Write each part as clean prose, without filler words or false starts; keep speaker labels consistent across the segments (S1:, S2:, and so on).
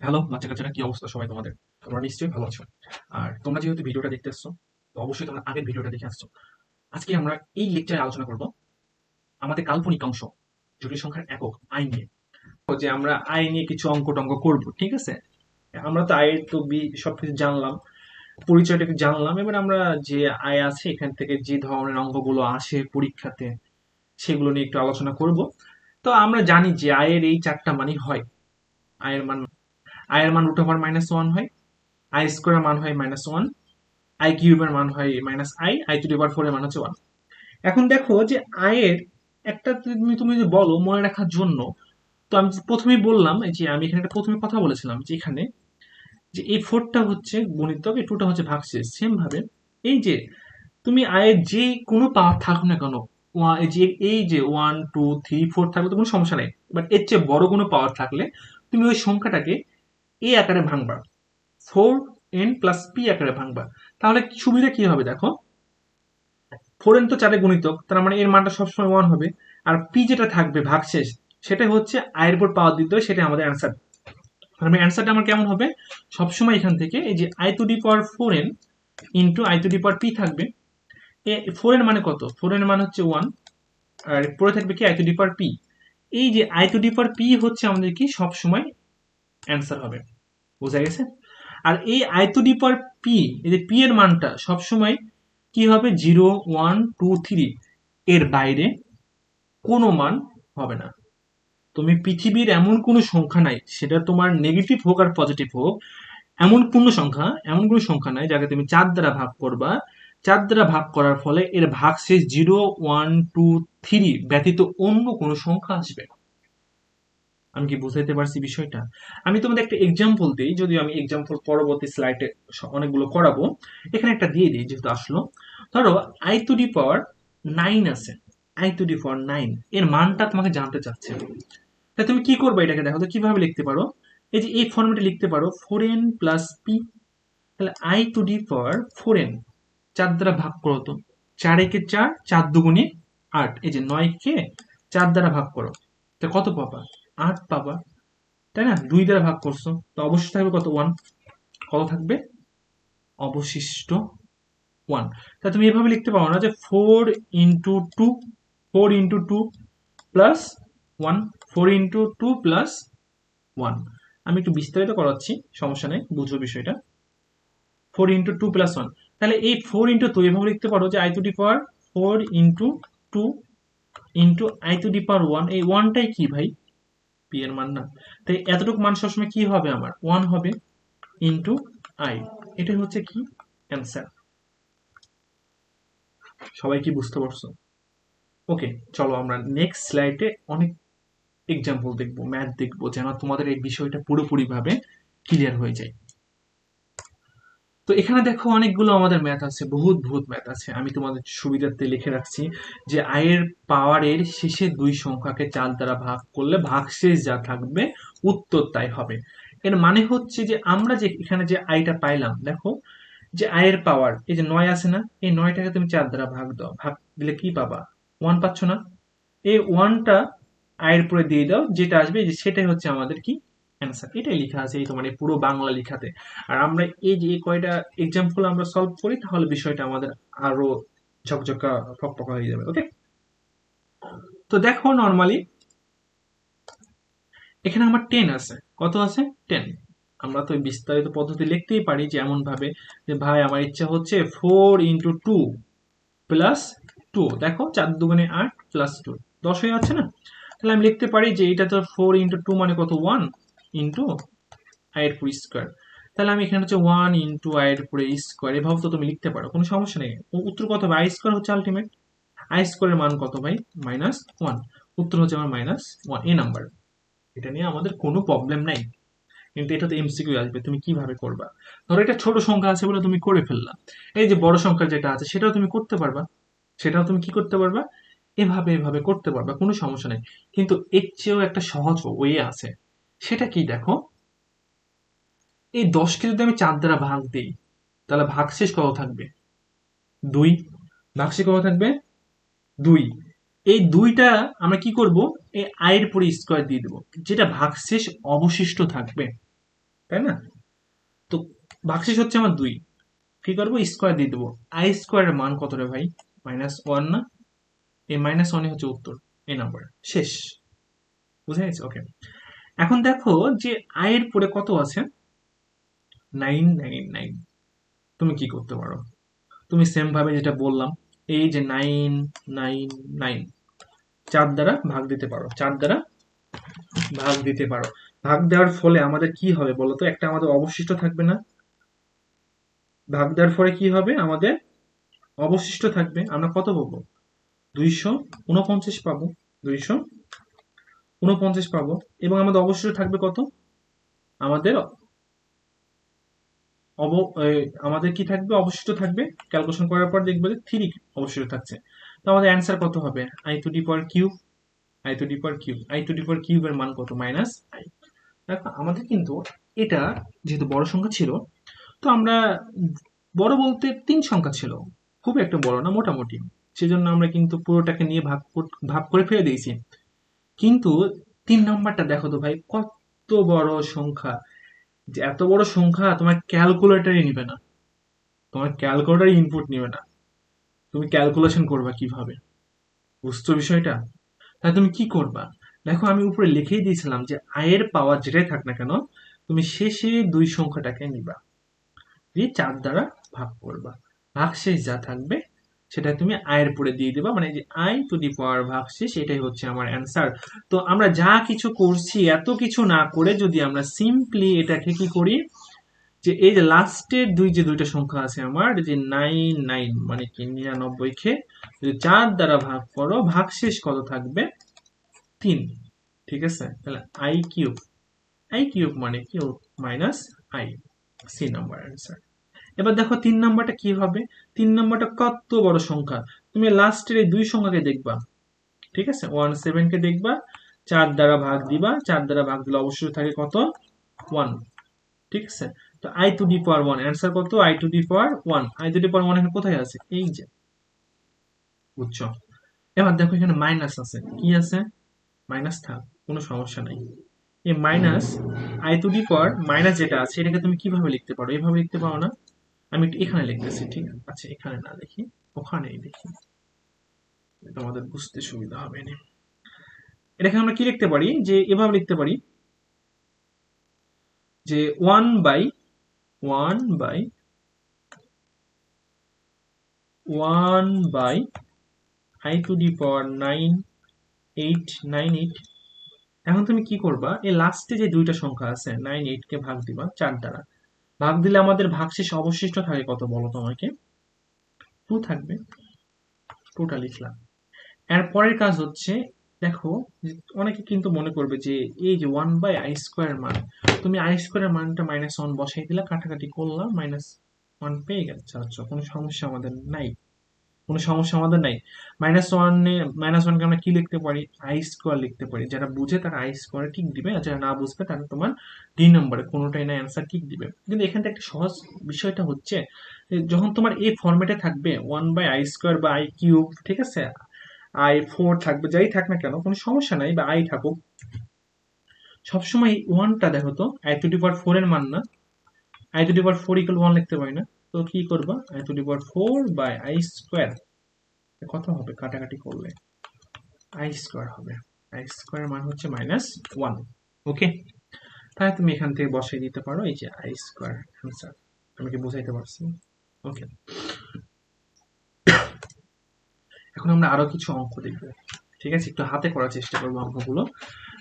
S1: Hello বাচ্চা কাচ্চারা, কি অবস্থা সবাই তোমাদের? তোমরা নিশ্চয়ই ভালো আছো। আর তোমরা যেহেতু ভিডিওটা দেখতে আসছো, তো অবশ্যই তোমরা আগের ভিডিওটা দেখে আসছো। আজকে আমরা এই লেকচারে আলোচনা করব আমাদের কাল্পনিক অংশ জটিল সংখ্যার একক আই নিয়ে। তো যে আমরা আই নিয়ে কিছু অঙ্ক টঙ্ক করবো, ঠিক আছে? আমরা তো আয়ের তো সবকিছু জানলাম, পরিচয়টাকে জানলাম। এবার আমরা যে আয় আছে এখান থেকে যে ধরনের অঙ্কগুলো আসে পরীক্ষাতে, সেগুলো নিয়ে একটু আলোচনা করব। তো আমরা জানি যে আয়ের এই চারটা মানই হয়। আয়ের মান আয়ের মান √(-1) হয়, আই স্কোয়ারের মান হয় -1, আই কিউবের মান হয় -i টু দি পাওয়ার 4 এর মান হচ্ছে 1। এখন দেখো যে আয়ের একটা তুমি যদি বলো মনে রাখার জন্য, তো আমি প্রথমেই বললাম এই যে আমি এখানে একটা প্রথমে কথা বলেছিলাম যে এখানে যে এই 4টা হচ্ছে গুণিতক, এই 2টা হচ্ছে ভাগশেষ। সেম ভাবে এই যে তুমি আয়ের যে কোনো পাওয়ার থাকুক না কেন, এই যে 1 2 3 4 থাকলে তো কোনো সমস্যা নেই, বাট এর চেয়ে বড় কোনো পাওয়ার থাকলে তুমি ওই সংখ্যাটাকে এ আকারে ভাঙবা, 4n+p আকারে ভাঙবা। তাহলে সুবিধা কি হবে দেখো, 4n তো 4 গুণিতক, তার মানে এর মানটা সবসময় 1 হবে। আর p যেটা থাকবে ভাগশেষ, সেটা হচ্ছে i এর উপর পাওয়ার দিতে হয়, সেটা আমাদের অ্যান্সার। মানে অ্যান্সারটা আমার কেমন হবে, সবসময় এখান থেকে এই যে i to the power 4n into i to the power p থাকবে। 4 এর মানে কত, 4 এর মানে হচ্ছে 1, আর পরে থাকবে কি i to the power p। এই যে i to the power p হচ্ছে আমাদের কি সবসময় অ্যান্সার হবে। বোঝা গেছে? আর এই i to the power p, এই যে p এর মানটা সবসময় কি হবে, 0 1 2 3, এর বাইরে কোনো মান হবে না। তুমি পৃথিবীর এমন কোনো সংখ্যা নাই, সেটা তোমার নেগেটিভ হোক আর পজিটিভ হোক, এমন কোনো সংখ্যা নাই যাকে তুমি 4 দ্বারা ভাগ করবা, 4 দ্বারা ভাগ করার ফলে এর ভাগশেষ 0 1 2 3 ব্যতীত অন্য কোনো সংখ্যা আসবে না। আমি কি বুঝাইতে পারছি বিষয়টা? আমি তোমাদের একটা এক্সাম্পল দিই, যদিও আমি এক্সাম্পল পরবর্তী স্লাইডে অনেকগুলো করাবো। এখানে একটা দিয়ে দিই যেহেতু আসলো। ধরো i টু দি পাওয়ার 9 আছে, i টু দি পাওয়ার 9 এর মানটা তোমাকে জানতে চাচ্ছে। তাই তুমি কি করবে এটাকে, দেখো তো কিভাবে লিখতে পারো। এই যে এই ফর্মেটে লিখতে পারো 4n+p। তাহলে i to the power 4n 4 দ্বারা ভাগ করো তো, 4 একে 4, 4 দুগুণে 8, এই যে 9 কে 4 দ্বারা ভাগ করো, তা কত পাবা? 8 পাবা, তাই না? 2 দ্বারা ভাগ করছো, তো অবশ্যই থাকবে কত, 1। কত থাকবে? অবশিষ্ট 1। তা তুমি এভাবে লিখতে পারো না যে 4 × 2, 4 × 2 প্লাস 1, 4 × 2 প্লাস 1। আমি একটু বিস্তারিত করাচ্ছি, সমস্যা নেই, বুঝো বিষয়টা। 4 × 2 প্লাস 1, তাহলে এই 4 × 2 এভাবে লিখতে পারো যে i to the power 4 × 2 i to the power 1। এই 1টাই কি ভাই? পি এর মান না? তাই এতটুকু মান সবসময় কি হবে, আমার 1 হবে, ইন্টু আই। এটাই হচ্ছে কি অ্যান্সার। সবাই কি বুঝতে পারছো? ওকে, চলো আমরা নেক্সট স্লাইডে অনেক এক্সাম্পল দেখবো, ম্যাথ দেখবো, যেন তোমাদের এই বিষয়টা পুরোপুরি ভাবে ক্লিয়ার হয়ে যায়। তো এখানে দেখো অনেকগুলো আমাদের ম্যাথ আছে, বহুত বহুত ম্যাথ আছে। আমি তোমাদের সুবিধার্থে লিখে রাখছি যে আয়ের পাওয়ারের শেষে দুই সংখ্যাকে 4 দ্বারা ভাগ করলে ভাগশেষ যা থাকবে উত্তর তাই হবে। এর মানে হচ্ছে যে আমরা যে এখানে যে আইটা পাইলাম, দেখো যে আয়ের পাওয়ার এই যে 9 আছে না, এই 9টাকে তুমি 4 দ্বারা ভাগ দাও, ভাগ দিলে কি পাবা? 1 পাচ্ছ না? এই 1টা আয়ের উপরে দিয়ে দাও, যেটা আসবে যে সেটাই হচ্ছে আমাদের কি অ্যান্সার। এটাই লেখা আছে এই তোমার এই পুরো বাংলা লেখাতে। আর আমরা এই যে এই কয়টা এক্সাম্পল আমরা সলভ করি, তাহলে বিষয়টা আমাদের আরো ঝকঝকা ফকফকা হয়ে যাবে। ওকে, তো দেখো নর্মালি এখানে আমার 10 আছে। কত আছে? 10। আমরা তো বিস্তারিত পদ্ধতি লিখতেই পারি, যে এমন ভাবে যে ভাই আমার ইচ্ছা হচ্ছে 4 × 2 প্লাস 2। দেখো 4 দুগুণে 8 প্লাস 2, 10 হয়ে যাচ্ছে না? তাহলে আমি লিখতে পারি যে এটা তো 4 × 2 মানে কত, 1 ইন্টু আই এর উপর স্কোয়ার। তাহলে আমি এখানে হচ্ছে 1 ইন্টু আই এর উপরে স্কোয়ার, এভাবে তো তুমি লিখতে পারো, কোনো সমস্যা নেই। উত্তর কত হবে? আই স্কোয়ার হচ্ছে আলটিমেট। আই স্কোয়ারের মান কত ভাই? -1। উত্তর হচ্ছে আমার -1, এ নাম্বার। এটা নিয়ে আমাদের কোনো প্রবলেম নাই। কিন্তু এটা তো এমসিকিউ আসবে, তুমি কিভাবে করবা? ধরো এটা ছোট সংখ্যা আছে বলে তুমি করে ফেললা, এই যে বড় সংখ্যা যেটা আছে সেটাও তুমি করতে পারবা। সেটাও তুমি কি করতে পারবা? এভাবে এভাবে করতে পারবা, কোনো সমস্যা নেই। কিন্তু এর চেয়েও একটা সহজ ওয়ে আছে। সেটা কি দেখো, এই 10কে যদি আমি 4 দ্বারা ভাগ দিই, তাহলে ভাগশেষ কত থাকবে? 2। ভাগশেষ কত থাকবে? 2। এই 2টা আমরা কি করব, এই আয়ের পরে স্কোয়ার দিয়ে দেবো, যেটা ভাগশেষ অবশিষ্ট থাকবে। তাই না? তো ভাগশেষ হচ্ছে আমার 2, কি করবো, স্কোয়ার দিয়ে দেবো। আই স্কোয়ারের মান কত রে ভাই? -1 না? এই -1 হচ্ছে উত্তর, এই নাম্বার। শেষ। বুঝে গেছে? ওকে। এখন দেখো যে আই এর পরে কত আছে, 999। তুমি কি করতে পারো? তুমি সেম ভাবে যেটা বললাম, এই যে 999 4 দ্বারা ভাগ দিতে পারো, 4 দ্বারা ভাগ দিতে পারো। ভাগ দেওয়ার ফলে আমাদের কি হবে বলো তো? একটা আমাদের অবশিষ্ট থাকবে না? ভাগ দেওয়ার ফলে কি হবে আমাদের? অবশিষ্ট থাকবে। আমরা কত পাবো? 249 পাবো। 249 পাবো। এবং আমাদের অবশিষ্ট থাকবে কত? আমাদের অব আমাদের কি থাকবে? অবশিষ্ট থাকবে, ক্যালকুলেশন করার পর দেখবে যে 3 অবশিষ্ট থাকছে। তো আমাদের অ্যান্সার কত হবে? I to the power cube. I to the power cube. I to the power কিউবের মান কত? -i। দেখো আমাদের কিন্তু এটা যেহেতু বড় সংখ্যা ছিল, তো আমরা বড় বলতে 3 সংখ্যা ছিল, খুব একটা বড় না, মোটামুটি। সেজন্য আমরা কিন্তু পুরোটাকে নিয়ে ভাগ করে ফেলে দিয়েছি। কিন্তু 3 নাম্বারটা দেখো তো ভাই, কত বড় সংখ্যা! যে এত বড় সংখ্যা তোমার ক্যালকুলেটরই নিবে না, তোমার ক্যালকুলেটর ইনপুট নিবে না। তুমি ক্যালকুলেশন করবা কিভাবে? বুঝছো বিষয়টা? তাহলে তুমি কি করবা? দেখো আমি উপরে লিখেই দিয়েছিলাম যে আয়ের পাওয়ার যেটাই থাক না কেন, তুমি শেষে 2 সংখ্যাটাকে নিবা, দিয়ে 4 দ্বারা ভাগ করবা। ভাগশেষ যা থাকবে সেটা তুমি আয়ের পরে দিয়ে দিবা, মানে যে আই টু দি পাওয়ার ভাগশেষ, এটাই হচ্ছে আমার অ্যান্সার। তো আমরা যা কিছু করছি, এত কিছু না করে যদি আমরা সিম্পলি এটাকে কি করি, যে এই যে লাস্টের যে দুইটা সংখ্যা আছে আমার, যে 99 মানে কি 99 কে যদি 4 দ্বারা ভাগ করো, ভাগশেষ কত থাকবে? 3। ঠিক আছে? তাহলে আই কিউব। আই কিউব মানে কি? -i। C number answer. এবার দেখো 3 নাম্বারটা কি হবে? 3 নাম্বারটা কত বড় সংখ্যা! তুমি লাস্টের এই 2 সংখ্যাকে দেখবা। ঠিক আছে? 17 কে দেখবা, 4 দ্বারা ভাগ দিবা, 4 দ্বারা ভাগ দিলে অবশ্যই থাকে কত? 1। ঠিক আছে? তো i to the power 1 answer কত? I to the power 1। I to the power 1 এখানে কোথায় আছে? এই যে। বুঝছো? এবার দেখো এখানে মাইনাস আছে। কি আছে? মাইনাস থাক, কোনো সমস্যা নাই। এই minus i to the power minus যেটা আছে, এটাকে তুমি কিভাবে লিখতে পারো? এভাবে লিখতে পারো না? আমি একটু এখানে লিখতেছি, ঠিক আছে? আচ্ছা, এখানে না লিখি, ওখানেই লিখি, তোমাদের বুঝতে সুবিধা হবে না। এটাকে আমরা কি লিখতে পারি? যে এভাবে লিখতে পারি যে 1 বাই আই টু দি পাওয়ার 9898। এখন তুমি কি করবা? এই লাস্টে যে দুইটা সংখ্যা আছে 98 কে ভাগ দিবা 4 দ্বারা। ভাগ দিলে আমাদের ভাগশেষ অবশিষ্ট থাকে কত বলো তোমাকে? 2 থাকবে। 2টা লিখলাম। এর পরের কাজ হচ্ছে, দেখো যে অনেকে কিন্তু মনে করবে যে এই যে 1/i² মান, তুমি i² মানটা -1 বসাই দিলা, কাটাকাটি করলাম, -1 পেয়ে গেছে। আচ্ছা, কোনো সমস্যা আমাদের নাই, কোনো সমস্যা আমাদের নাই। -1 কে আমরা কি লিখতে পারি? i² লিখতে পারি। যারা বুঝে তারা i² ঠিক দিবে, আর যারা না বুঝবে তারা তোমার নম্বরে কোনোটাই না অ্যান্সার ঠিক দিবে। কিন্তু এখানে একটা সহজ বিষয়টা হচ্ছে, যখন তোমার এই ফরম্যাটে থাকবে 1/i² বা i³ ঠিক আছে, i4 থাকবে, যাই থাক না কেন কোনো সমস্যা নাই, বা আই থাকুক, সবসময় ওয়ানটা দেখো তো আই টু দি পাওয়ার 4 এর মান না, I to the power 4 equal 1 লিখতে পারি না? তো কি করবা? I to the power 4/i²। কত হবে কাটাকাটি করলে? i² হবে। i² মান হচ্ছে -1। ওকে, তাহলে তুমি এখান থেকে বসাই দিতে পারো এই যে i² অ্যান্সার। আমি কি বুঝাইতে পারছি? ওকে, এখন আমরা আরো কিছু অঙ্ক দেখবো। ঠিক আছে, একটু হাতে করার চেষ্টা করবো অঙ্কগুলো।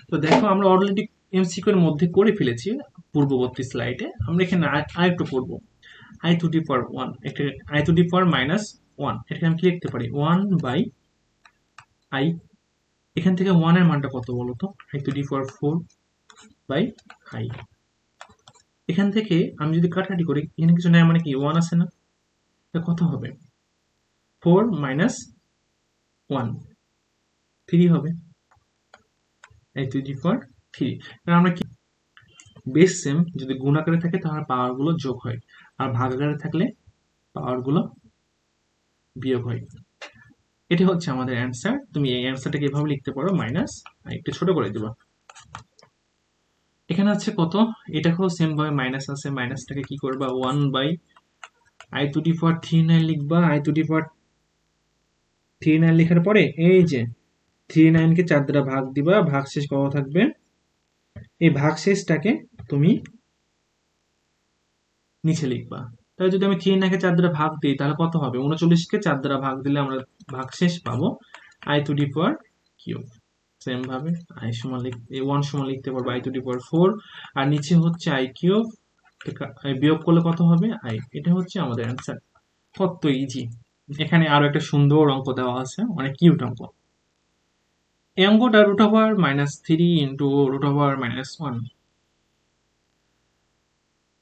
S1: তো দেখো আমরা অলরেডি এমসিকিউ এর মধ্যে করে ফেলেছি পূর্ববর্তী স্লাইডে। আমরা এখানে আরেকটু করব। আই টু দি পাওয়ার 1, এটা আই টু দি পাওয়ার -1, এটাকে আমি কি লিখতে পারি? 1/i। এখান থেকে 1 এর মানটা কত বলো তো? I to the power 4/i। এখান থেকে আমি যদি কাটাকাটি করি, এখানে কিছু নেই মানে কি 1 আছে না? তা কত হবে? 4 - 1, 3 হবে। আই টু দি পাওয়ার 3। কারণ আমরা কি, বেস সেম, যদি গুণাকারে থাকে তাহলে পাওয়ার গুলো যোগ হয়, আর ভাগাকারে থাকলে পাওয়ার গুলো বিয়োগ হয়। এটি হচ্ছে আমাদের অ্যান্সার। তুমি এই অ্যান্সারটাকে এভাবে লিখতে পারো, মাইনাস একটু ছোট করে দিবা। এখানে এখানে আছে কত, এটাকেও সেম ভাবে মাইনাস আছে, মাইনাসটাকে কি করবা 1/i⁻³ লিখবা। i⁻³ লেখার পরে এই যে 3/9 কে 4 দ্বারা ভাগ দিবা, ভাগশেষ কত থাকবে, এই ভাগশেষটাকে তুমি নিচে লিখবা। তাহলে যদি আমি 3/9 কে 4 দ্বারা ভাগ দিই তাহলে কত হবে, 39 কে 4 দ্বারা ভাগ দিলে আমরা ভাগশেষ পাবো i⁻³ সেম ভাবে i সমান 1 সমান লিখতে পারবো i⁻⁴, আর নিচে হচ্ছে i³ বিয়োগ করলে কত হবে i। এটা হচ্ছে আমাদের অ্যান্সার। কত ইজি। এখানে আরো একটা সুন্দর অঙ্ক দেওয়া আছে, অনেক কিউট অঙ্ক। এই অঙ্কটা √3 ইন্টু √1,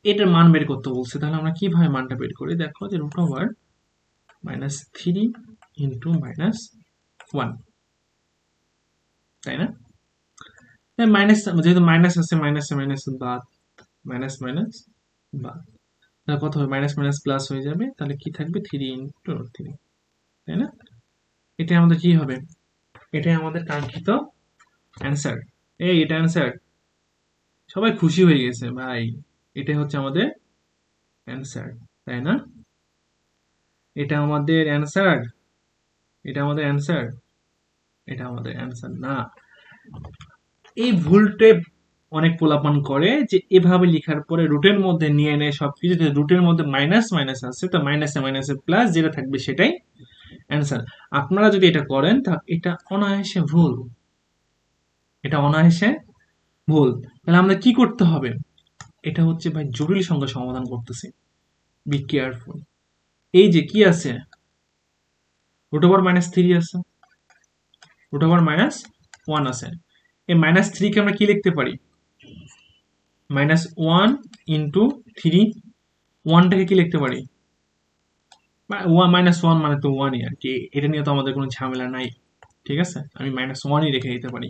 S1: এটার মান বের করতে বলছে। তাহলে আমরা কিভাবে মানটা বের করি, দেখো যে √3 ইন্টু -1, তাই না? মাইনাস, যেহেতু মাইনাস আছে, মাইনাস বাদ, মাইনাস বাদ, তাহলে কত হবে, মাইনাস মাইনাস প্লাস হয়ে যাবে। তাহলে কি থাকবে 3 ইন্টু 3, তাই না? এটা আমাদের কি হবে, এটাই আমাদের কাঙ্ক্ষিত অ্যান্সার। এটা অ্যান্সার, সবাই খুশি হয়ে গেছে ভাই, এটাই হচ্ছে আমাদের অ্যান্সার, তাই না? এটা আমাদের অ্যান্সার, এটা আমাদের অ্যান্সার, এটা আমাদের অ্যান্সার না। এই ভুলটা অনেক পোলাপান করে যে এভাবে লেখার পরে রুটের মধ্যে নিয়ে নেয় সবকিছু, রুটের মধ্যে মাইনাস মাইনাস আছে, তো মাইনাসে মাইনাসে প্লাস যেটা থাকবে সেটাই অ্যান্সার। আপনারা যদি এটা করেন তা এটা অনায়াসে ভুল, এটা অনায়াসে ভুল। তাহলে আমাদের কি করতে হবে, এটা হচ্ছে ভাই জটিল সংখ্যা সমাধান করতেছি, বি কেয়ারফুল। এই যে কি আছে, √-3 আছে, √-1 আছে, এই -3 কে আমরা কি লিখতে পারি, -1 ইন্টু 3, 1টাকে কি লিখতে পারি, -1 মানে তো 1ই আর কি, এটা নিয়ে তো আমাদের কোনো ঝামেলা নাই, ঠিক আছে, আমি -1ই রেখে দিতে পারি।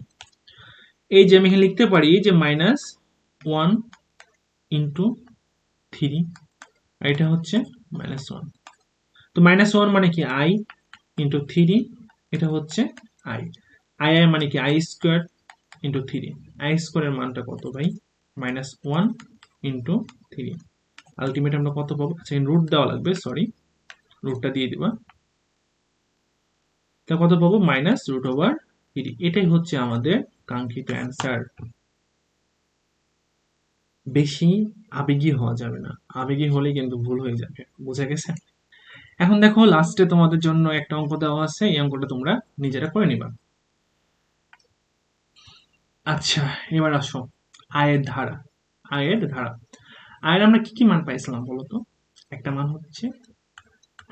S1: এই যে আমি এখানে লিখতে পারি যে -1 ইন্টু 3, আর এটা হচ্ছে -1, তো -1 মানে কি i ইন্টু 3, এটা হচ্ছে i, মানে কি i² ইন্টু 3, i² এর মানটা কত ভাই, -1 ইন্টু 3, আলটিমেট আমরা কত পাবো, আচ্ছা রুট দেওয়া লাগবে, সরি, রুটটা দিয়ে দিবা, তা কত পাবো, -√3। এটাই হচ্ছে আমাদের কাঙ্ক্ষিত অ্যান্সার। বেশি আবেগী হওয়া যাবে না, আবেগী হলে কিন্তু ভুল হয়ে যাবে, বুঝা গেছে? এখন দেখো লাস্টে তোমাদের জন্য একটা অঙ্ক দেওয়া আছে, এই অঙ্কটা তোমরা নিজেরা করে নিবা। আচ্ছা এবার আসো আয়ের ধারা। আয়ের আমরা কি কি মান পাইছিলাম বলতো, একটা মান হচ্ছে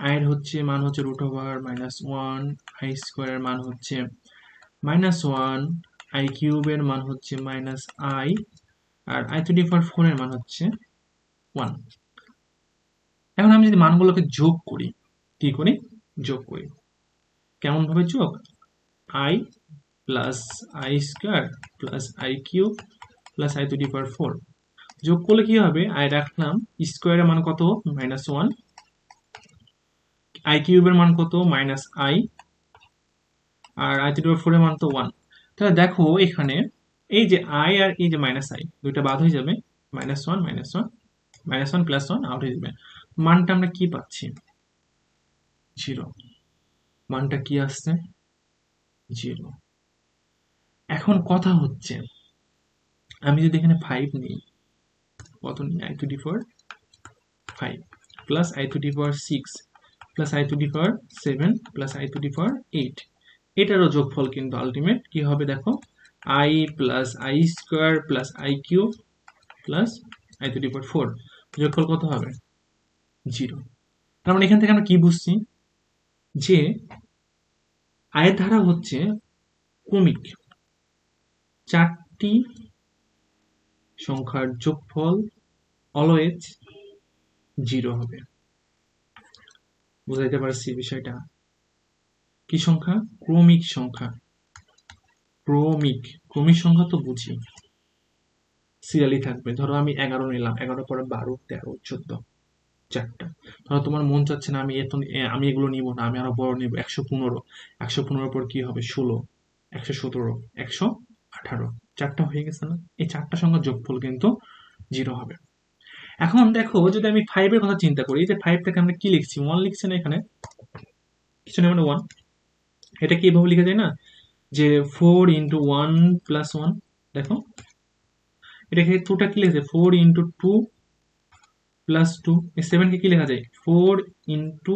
S1: আয়ের মান হচ্ছে √-1, i² এর মান হচ্ছে -1, i³ এর মান হচ্ছে -i, আর i⁴ এর মান হচ্ছে 1। এখন আমি যদি মানগুলোকে যোগ করি, কি করি, যোগ করি, কেমন ভাবে যোগ, i plus i² plus i³ plus i⁴, যোগ করলে কি হবে, i রাখলাম, স্কোয়ারের মান কত, -1, i³ এর মান কত, -i, আর i⁴ এর মান তো 1। তাহলে দেখো এখানে এই যে i আর এই যে -i দুইটা বাদ হয়ে যাবে, -1 প্লাস 1 আউট হয়ে যাবে, মানটা আমরা কি পাচ্ছি, 0, মানটা কি আসছে, 0। এখন কথা হচ্ছে আমি যদি এখানে 5 নিই, কত নিই, i⁴ 5 plus i⁴ 6 plus i⁴ 7 plus i⁴ 8, এটারও যোগফল কিন্তু আলটিমেট কি হবে দেখো, i plus i² plus i³ plus i⁴, যোগফল কত হবে, 0। তার মানে এখান থেকে আমরা কি বুঝছি, যে আয়ের ধারা হচ্ছে ক্রমিক, 4টি সংখ্যার যোগফল অলওয়েজ 0 হবে। বুঝাইতে পারছি বিষয়টা, কি সংখ্যা, ক্রমিক সংখ্যা, ক্রমিক সংখ্যা তো বুঝি, সিরিয়ালি থাকবে। ধরো আমি 11 নিলাম, 11 পরে 12, 13, 14, 4টা। ধরো তোমার মন চাচ্ছে না আমি এগুলো নিব না, আমি আরো বড় নিব, 115, 115 পর কি হবে, 16, 117, 118, চারটা হয়ে গেছে না? এই চারটা সংখ্যার যোগফল কিন্তু 0 হবে। এখন দেখো যদি আমি 5 এর কথা চিন্তা করি, যে 5 টাকে আমরা কি লিখছি, 1 লিখছি না এখানে, কিছু না মানে 1। এটা কি এভাবে লিখা যায় না, যে 4 ইন্টু 1 প্লাস 1। দেখো এটাকে 2টা কি লিখেছে, 4 ইন্টু 2 প্লাস 2। এই 7 কে কি লেখা যায়, 4 ইন্টু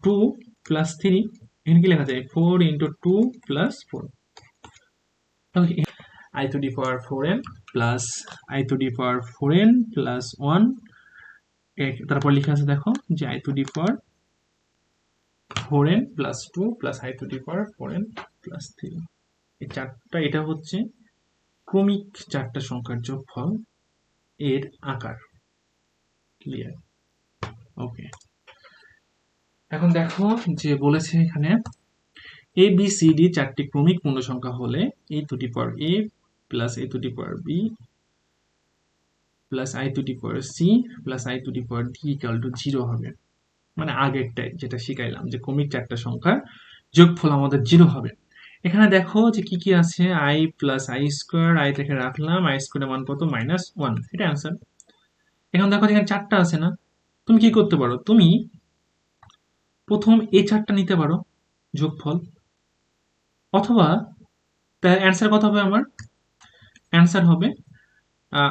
S1: 2 প্লাস 3। এখানে কি লেখা যায়, 4 into 2 plus 4। I to the power 4n plus I to the power 4n plus 1। তারপর লেখা আছে দেখো যে I to the power 4n plus 2 plus I to the power 4n plus 3। এই চারটা, এটা হচ্ছে ক্রমিক চারটা সংখ্যার যোগফল, এর আকার। ক্লিয়ার? ওকে। এখন দেখো যে বলেছে এখানে এ বি সি ডি চারটি ক্রমিক পূর্ণ সংখ্যা হলে a to the power a plus a to the power b plus I to the power c plus I to the power d equal to 0 হবে। মানে আগেরটাই যেটা শিখাইলাম, যে ক্রমিক চারটা সংখ্যার যোগফল আমাদের 0 হবে। এখানে দেখো যে কি কি আছে, i plus I square, I থেকে রাখলাম, আই স্কোয়ারের মান কত, -1। এটা অ্যান্সার। এখন দেখো এখানে চারটা আছে না, তুমি কি করতে পারো, তুমি প্রথম এই চারটা নিতে পারো যোগফল, অথবা তার অ্যান্সার কত হবে, আমার অ্যান্সার হবে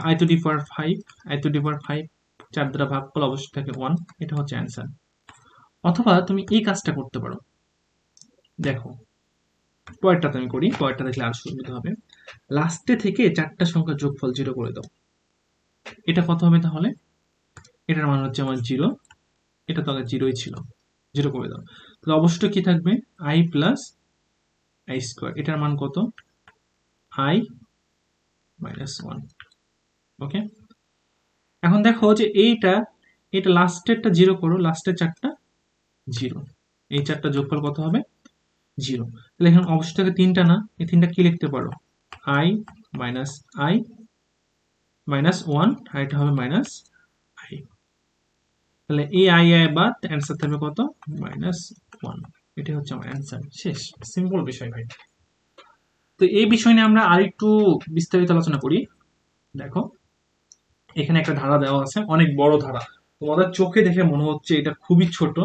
S1: i to the power 5। I to the power 5 চার দ্বারা ভাগ করলে অবশ্যই থাকে 1। এটা হচ্ছে অ্যান্সার। অথবা তুমি এই কাজটা করতে পারো, দেখো পরেরটা তুমি করি, পরেরটা দেখলে আর সুবিধা হবে। লাস্টে থেকে চারটা সংখ্যার যোগফল 0 করে দাও। এটা কত হবে তাহলে, এটার মান হচ্ছে আমার 0। এটা তো আগে 0ই ছিল, 0 করে দাও। তাহলে অবশ্যই কি থাকবে, i প্লাস আই স্কোয়ার। এটার মান কত, i -1। ওকে। এখন দেখো যে এটা লাস্টেরটা 0 করো, লাস্টের চারটা 0। এই চারটা যোগফল কত হবে, 0। তাহলে এখানে অবশ্যই থাকে তিনটা না, এই তিনটা কি লিখতে পারো, i মাইনাস i -1, আর এটা হবে -i। তাহলে এই i বাদ, অ্যান্সার থাকবে কত, -1। এটা হচ্ছে আমার অ্যান্সার। শেষ। সিম্পল বিষয় ভাই। তো এই বিষয় নিয়ে আমরা আরেকটু বিস্তারিত আলোচনা করি। দেখো এখানে একটা ধারা দেওয়া আছে, অনেক বড় ধারা। তোমাদের চোখে দেখে মনে হচ্ছে এটা খুবই ছোট,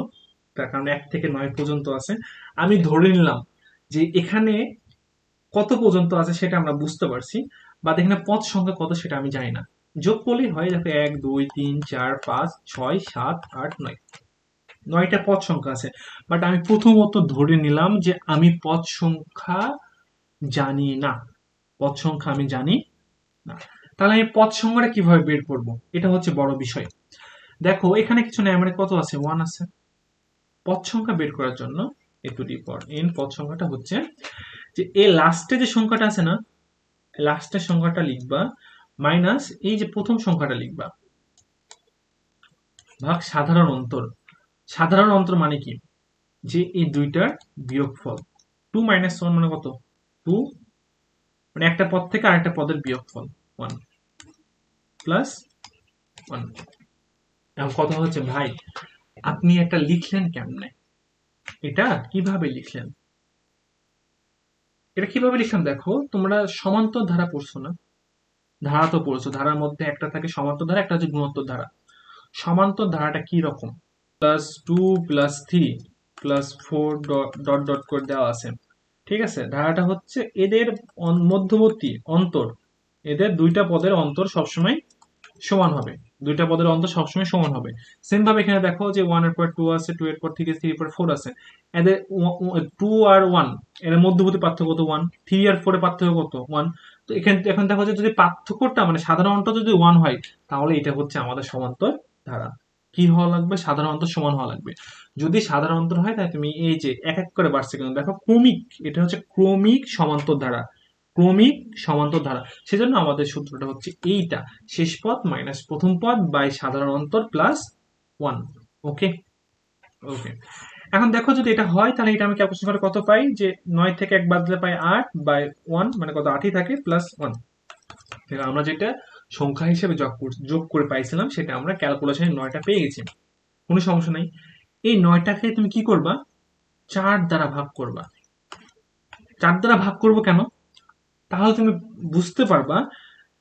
S1: তার কারণ 1 থেকে 9 পর্যন্ত আছে। আমি ধরে নিলাম যে এখানে কত পর্যন্ত আছে সেটা আমরা বুঝতে পারছি, বাট এখানে পদ সংখ্যা কত সেটা আমি জানি না। যোগ করলেই হয়, দেখো 1 2 3 4 5 6 7 8 9, 9টা পদ সংখ্যা আছে। বাট আমি প্রথমত ধরে নিলাম যে আমি পদ সংখ্যা জানি না, পদ সংখ্যা আমি জানি না। তাহলে আমি পদ সংখ্যাটা কিভাবে বের করব, এটা হচ্ছে বড় বিষয়। দেখো এখানে কিছু নেই, মানে কত আছে, 1 আছে। পদ সংখ্যা বের করার জন্য a to the power n পদ সংখ্যাটা হচ্ছে যে এ লাস্টে যে সংখ্যাটা আছে না, লাস্টের সংখ্যাটা লিখবা মাইনাস এই যে প্রথম সংখ্যাটা লিখবা ভাগ সাধারণ অন্তর। সাধারণ অন্তর মানে কি, যে এই দুইটার বিয়োগফল। 2 - 1 মানে কত, 2, মানে একটা পদ থেকে আরেকটা পদের বিয়োগফল 1 প্লাস 1। এখন কথা হচ্ছে ভাই, আপনি এটা লিখলেন কেমনে, এটা কিভাবে লিখলেন, এটা কিভাবে লিখলাম, দেখো তোমরা সমান্তর ধারা পড়ছো না, ধারা তো পড়ছো, ধারার মধ্যে একটা থাকে সমান্তর ধারা, একটা হচ্ছে গুণোত্তর ধারা। সমান্তর ধারাটা কি রকম, +2 +3 +4 ডট ডট করে দেওয়া আছে, ঠিক আছে। ধারাটা হচ্ছে এদের মধ্যবর্তী অন্তর, এদের দুইটা পদের অন্তর সবসময় সমান হবে, দুইটা পদের অন্তর সবসময় সমান হবে। সেম ভাবে এখানে দেখো যে 1 এর পর 2 আছে, 2 এর পর 3 আছে, 3 এর পর 4 আছে। এদের 2 আর 1 এর মধ্যবর্তী পার্থক্য কত, 1। 3 আর 4 এর পার্থক্য কত, 1। তো এখানে এখন দেখো যে যদি পার্থক্যটা মানে সাধারণ অন্তর যদি 1 হয়, তাহলে এটা হচ্ছে আমাদের সমান্তর ধারা। কি হওয়া লাগবে, সাধারণ অন্তর সমান হওয়া লাগবে। যদি সাধারণ অন্তর হয় তাহলে তুমি এই যে এক এক করে বাড়ছে, কিন্তু দেখো ক্রমিক, এটা হচ্ছে ক্রমিক সমান্তর ধারা, ক্রমিক সমান্তর ধারা। সেজন্য আমাদের সূত্রটা হচ্ছে এইটা, শেষ পদ মাইনাস প্রথম পদ বাই সাধারণ অন্তর প্লাস 1। ওকে। ওকে। এখন দেখো যদি এটা হয় তাহলে এটা আমি ক্যালকুলেশন করে কত পাই, যে 9 থেকে 1 বাদ দিলে পাই 8 বাই 1, মানে কত, 8ই থাকে প্লাস 1। আমরা যেটা সংখ্যা হিসেবে যোগ করে পাইছিলাম সেটা আমরা ক্যালকুলেশনে 9টা পেয়ে গেছি, কোনো সমস্যা নাই। এই 9টাকে তুমি কি করবা, 4 দ্বারা ভাগ করবা। 4 দ্বারা ভাগ করবো কেন, তাহলে তুমি বুঝতে পারবা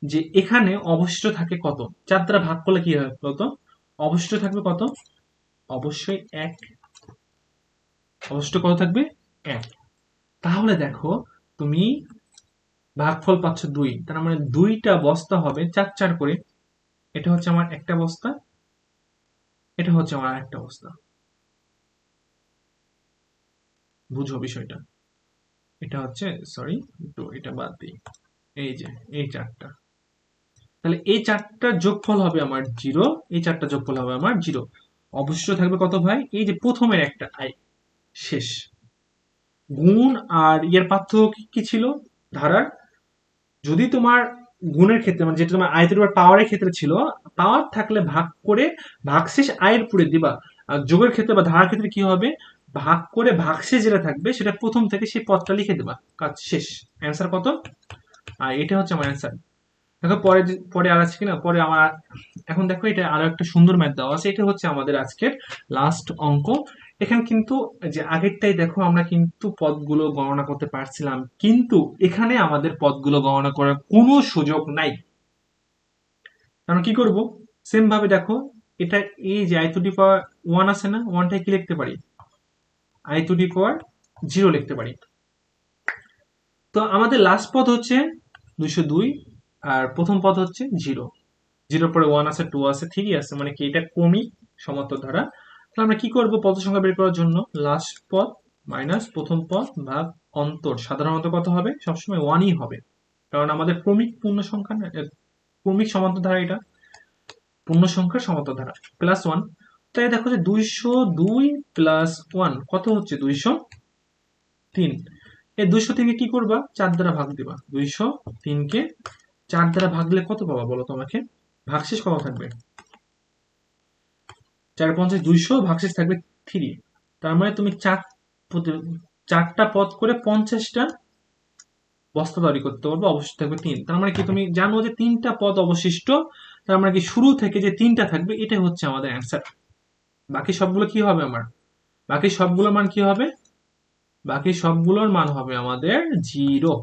S1: যে এখানে অবশিষ্ট থাকে কত। 4 দ্বারা ভাগ করলে কি হয় কত, অবশিষ্ট থাকবে কত, অবশ্যই 1। অবশিষ্ট কত থাকবে, 1। তাহলে দেখো তুমি ভাগফল পাচ্ছ 2, তার মানে 2টা বস্তা হবে 4 4 করে। এটা হচ্ছে আমার একটা বস্তা, এটা হচ্ছে আমার একটা বস্তা। বুঝো বিষয়টা। এটা হচ্ছে, সরি তো এটা বাদ দিই, এই যে এই 4টা, তাহলে এই 4টার যোগফল হবে আমার 0, এই 4টা যোগফল হবে আমার 0। অবশিষ্ট থাকবে কত ভাই, এই যে প্রথমের একটা আই শেষ। গুণ আর ইয়ের পার্থক্য কি ছিল, ধারার। যদি তোমার গুণের ক্ষেত্রে মানে যেটা তোমার আয়তের উপর পাওয়ারের ক্ষেত্রে ছিল, পাওয়ার থাকলে ভাগ করে ভাগশেষ আয়ের পুরে দিবা। আর যোগের ক্ষেত্রে বা ধারার ক্ষেত্রে কি হবে, ভাগ করে ভাগশেষ যেটা থাকবে সেটা প্রথম থেকে সেই পদটা লিখে দেবা, কাজ শেষ। অ্যান্সার কত, আর এটা হচ্ছে আমার অ্যান্সার। দেখো পরে পরে আর আছে কিনা, পরে আমার এখন দেখো এটা আরো একটা সুন্দর ম্যাথ দেওয়া আছে। এটা হচ্ছে আমাদের আজকের লাস্ট অঙ্ক। এখানে কিন্তু যে আগেরটাই দেখো আমরা কিন্তু পদগুলো গণনা করতে পারছিলাম, কিন্তু এখানে আমাদের পদগুলো গণনা করার কোনো সুযোগ নাই। কারণ কি করব, সেম ভাবে দেখো এটা, এই যে আই টু দি পাওয়ার 1 আছে না, 1টা কি লিখতে পারি, আই টু দি পাওয়ার 0 লিখতে পারি। তো আমাদের লাস্ট পদ হচ্ছে 202, আর প্রথম পদ হচ্ছে 0। 0 পরে 1 আছে, 2 আছে, 3 আছে, মানে কি এটা ক্রমিক সমান্তর ধারা। তাহলে আমরা কি করব, পদ সংখ্যা বের করার জন্য লাস্ট পদ মাইনাস প্রথম পদ ভাগ অন্তর, সাধারণত কত হবে, সবসময় 1ই হবে, কারণ আমাদের ক্রমিক পূর্ণ সংখ্যা ক্রমিক সমান্তর ধারা, এটা পূর্ণ সংখ্যার সমান্তর ধারা, প্লাস 1। তাই দেখো যে 202 প্লাস 1 কত হচ্ছে 203। এই 203 কে কি করবা, 4 দ্বারা ভাগ দিবা। 203 কে 4 দ্বারা ভাগ দিলে কত পাবা বলো তোমাকে, ভাগশেষ কত থাকবে, 4 5 200, ভাগশেষ থাকবে 3। তার মানে তুমি 4টা পদ করে 50টা বস্তা তৈরি করতে পারবে, অবশিষ্ট থাকবে 3। তার মানে কি তুমি জানো যে 3টা পদ অবশিষ্ট, তার মানে কি শুরু থেকে যে 3টা থাকবে এটাই হচ্ছে আমাদের অ্যান্সার। বাকি সবগুলো কি হবে আমার, বাকি সবগুলোর মান কি হবে, বাকি সবগুলোর মান হবে আমাদের 0।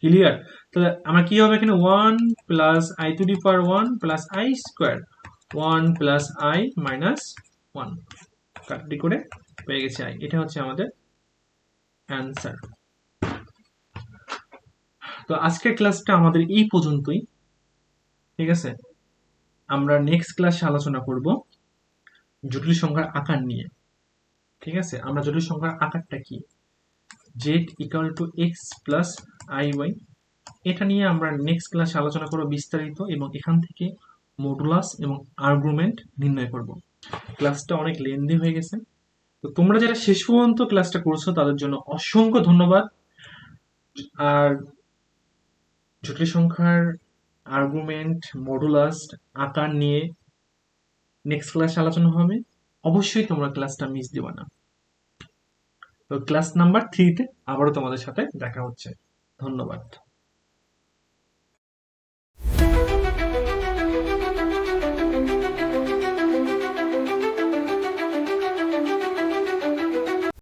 S1: ক্লিয়ার। তাহলে আমার কি হবে এখানে, 1 plus I to the power 1 plus I square, 1 plus I minus 1, কাটি করে পেয়ে গেছি আই। এটা হচ্ছে আমাদের অ্যান্সার। তো আজকের ক্লাসটা আমাদের এই পর্যন্তই, ঠিক আছে। আমরা নেক্সট ক্লাসে আলোচনা করব জটিল সংখ্যার আকার নিয়ে, ঠিক আছে। আমরা জটিল সংখ্যার আকারটা কি, z equal to x plus i y, এটা নিয়ে আমরা নেক্সট ক্লাসে আলোচনা করব বিস্তারিত, এবং এখান থেকে মডুলাস এবং আর্গুমেন্ট নির্ণয় করব। ক্লাসটা অনেক লেন্দি হয়ে গেছে, তো তোমরা যারা শেষ পর্যন্ত ক্লাসটা করছো তাদের জন্য অসংখ্য ধন্যবাদ। আর জটিল সংখ্যার আর্গুমেন্ট, মডুলাস, আকার নিয়ে নেক্সট ক্লাসে আলোচনা হবে। অবশ্যই তোমরা ক্লাসটা মিস দিবা না। তো ক্লাস নাম্বার 3-তে আবারও তোমাদের সাথে দেখা হচ্ছে। ধন্যবাদ।